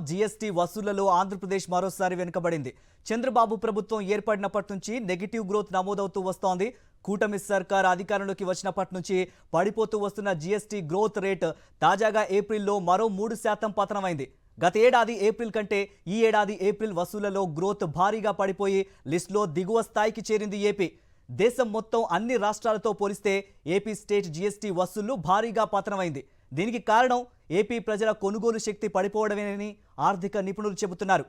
GST వసూళ్లలో Andhra Pradesh మరోసారి వెనుకబడింది. చంద్రబాబు ప్రభుత్వం ఏర్పడినప్పటి నుంచి నెగటివ్ గ్రోత్ నమోదవుతూ వస్తోంది. కూటమి సర్కార్ అధికారంలోకి వచ్చినప్పటి నుంచి పడిపోతూ వస్తున్న జీఎస్టీ గ్రోత్ రేట్ తాజాగా ఏప్రిల్లో మరో 3% పతనమైంది. గత ఏడాది ఏప్రిల్ కంటే ఈ ఏడాది ఏప్రిల్ వసూళ్లలో గ్రోత్ భారీగా పడిపోయి లిస్టులో దిగువ స్థాయికి చేరింది ఏపీ. దేశం మొత్తం అన్ని రాష్ట్రాలతో పోలిస్తే ఏపీ స్టేట్ జీఎస్టీ వసూళ్లు భారీగా పతనమైంది. దీనికి కారణం ఏపీ ప్రజల కొనుగోలు శక్తి పడిపోవడమేనని ఆర్థిక నిపుణులు చెబుతున్నారు.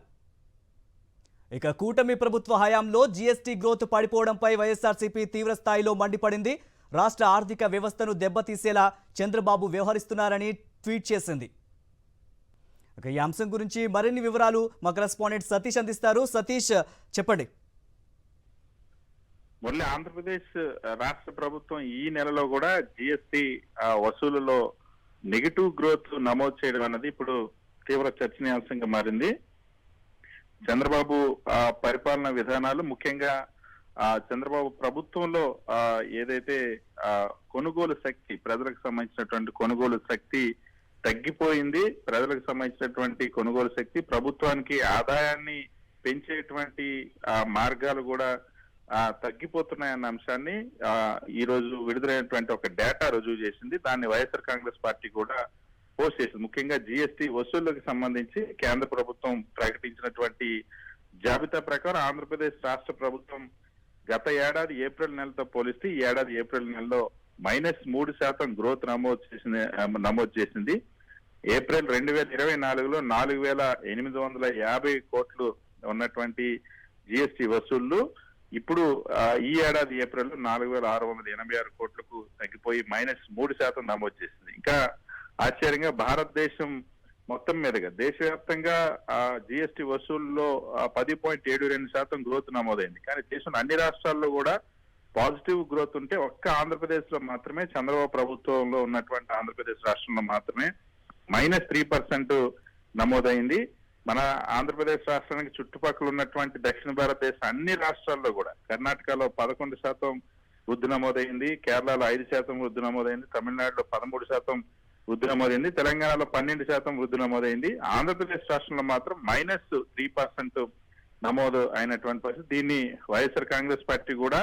ఇక కూటమి ప్రభుత్వ హయాంలో జీఎస్టీ గ్రోత్ పడిపోవడంపై వైఎస్ఆర్సీపీ తీవ్ర స్థాయిలో మండిపడింది. రాష్ట్ర ఆర్థిక వ్యవస్థను దెబ్బతీసేలా చంద్రబాబు వ్యవహరిస్తున్నారని ట్వీట్ చేసింది. ఇక ఈ అంశం గురించి మరిన్ని వివరాలు మా కరెస్పాండెంట్ సతీష్ అందిస్తారు. సతీష్, చెప్పండి. మురళి, ఆంధ్రప్రదేశ్ రాష్ట్ర ప్రభుత్వం ఈ నెలలో కూడా జిఎస్టీ వసూలులో నెగిటివ్ గ్రోత్ నమోదు చేయడం అన్నది ఇప్పుడు తీవ్ర చర్చనీయాంశంగా మారింది. చంద్రబాబు పరిపాలన విధానాలు, ముఖ్యంగా చంద్రబాబు ప్రభుత్వంలో ఏదైతే కొనుగోలు శక్తి, ప్రజలకు సంబంధించినటువంటి కొనుగోలు శక్తి తగ్గిపోయింది. ప్రజలకు సంబంధించినటువంటి కొనుగోలు శక్తి, ప్రభుత్వానికి ఆదాయాన్ని పెంచేటువంటి మార్గాలు కూడా తగ్గిపోతున్నాయన్న అంశాన్ని ఈ రోజు విడుదలైనటువంటి ఒక డేటా రుజువు చేసింది. దాన్ని వైఎస్ఆర్ కాంగ్రెస్ పార్టీ కూడా పోస్ట్ చేసింది. ముఖ్యంగా జిఎస్టీ వసూళ్లకు సంబంధించి కేంద్ర ప్రభుత్వం ప్రకటించినటువంటి జాబితా ప్రకారం ఆంధ్రప్రదేశ్ రాష్ట్ర ప్రభుత్వం గత ఏడాది ఏప్రిల్ నెలతో పోలిస్తే ఈ ఏడాది ఏప్రిల్ నెలలో -3% గ్రోత్ నమోదు చేసింది. ఏప్రిల్ 2024లో 4,850 కోట్లు ఉన్నటువంటి జిఎస్టీ వసూళ్లు ఇప్పుడు ఈ ఏడాది ఏప్రిల్ 4,686 కోట్లకు తగ్గిపోయి -3% నమోదు చేసింది. ఇంకా ఆశ్చర్యంగా భారతదేశం మొత్తం మీదుగా దేశవ్యాప్తంగా జిఎస్టీ వసూళ్లలో 10.72% గ్రోత్ నమోదైంది. కానీ దేశంలో అన్ని రాష్ట్రాల్లో కూడా పాజిటివ్ గ్రోత్ ఉంటే ఒక్క ఆంధ్రప్రదేశ్ లో మాత్రమే, చంద్రబాబు ప్రభుత్వంలో ఉన్నటువంటి ఆంధ్రప్రదేశ్ రాష్ట్రంలో మాత్రమే -3% నమోదైంది. మన ఆంధ్రప్రదేశ్ రాష్ట్రానికి చుట్టుపక్కల ఉన్నటువంటి దక్షిణ భారతదేశ అన్ని రాష్ట్రాల్లో కూడా కర్ణాటకలో 11% వృద్ధి నమోదైంది, కేరళలో 5% వృద్ధి నమోదైంది, తమిళనాడులో 13% వృద్ధి నమోదైంది, తెలంగాణలో 12% వృద్ధి నమోదైంది. ఆంధ్రప్రదేశ్ రాష్ట్రంలో మాత్రం -3% నమోదు అయినటువంటి పరిస్థితి. దీన్ని వైఎస్ఆర్ కాంగ్రెస్ పార్టీ కూడా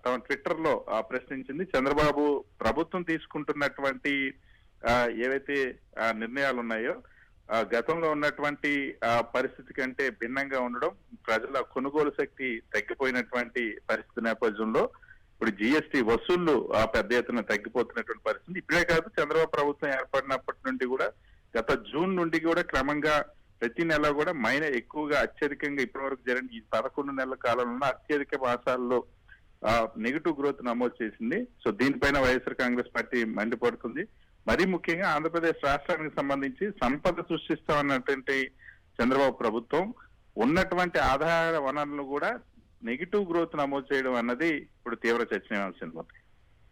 తమ ట్విట్టర్ లో ప్రశ్నించింది. చంద్రబాబు ప్రభుత్వం తీసుకుంటున్నటువంటి ఏవైతే నిర్ణయాలు ఉన్నాయో గతంలో ఉన్నటువంటి పరిస్థితి కంటే భిన్నంగా ఉండడం, ప్రజల కొనుగోలు శక్తి తగ్గిపోయినటువంటి పరిస్థితి నేపథ్యంలో ఇప్పుడు జిఎస్టీ వసూళ్లు పెద్ద ఎత్తున తగ్గిపోతున్నటువంటి పరిస్థితి. ఇప్పుడే కాదు, చంద్రబాబు ప్రభుత్వం ఏర్పడినప్పటి నుండి కూడా గత జూన్ నుండి కూడా క్రమంగా ప్రతి నెల కూడా ఎక్కువగా అత్యధికంగా ఇప్పటి వరకు జరిగిన ఈ 11 నెలల కాలంలో అత్యధిక మాసాల్లో నెగిటివ్ గ్రోత్ నమోదు చేసింది. సో దీనిపైన వైఎస్ఆర్ కాంగ్రెస్ పార్టీ మండిపడుతుంది. మరీ ముఖ్యంగా ఆంధ్రప్రదేశ్ రాష్ట్రానికి సంబంధించి సంపద సృష్టిస్తామన్నటువంటి చంద్రబాబు ప్రభుత్వం ఉన్నటువంటి ఆదాయ వనరులను కూడా నెగిటివ్ గ్రోత్ నమోదు చేయడం అన్నది ఇప్పుడు తీవ్ర చర్చనీయాంశం.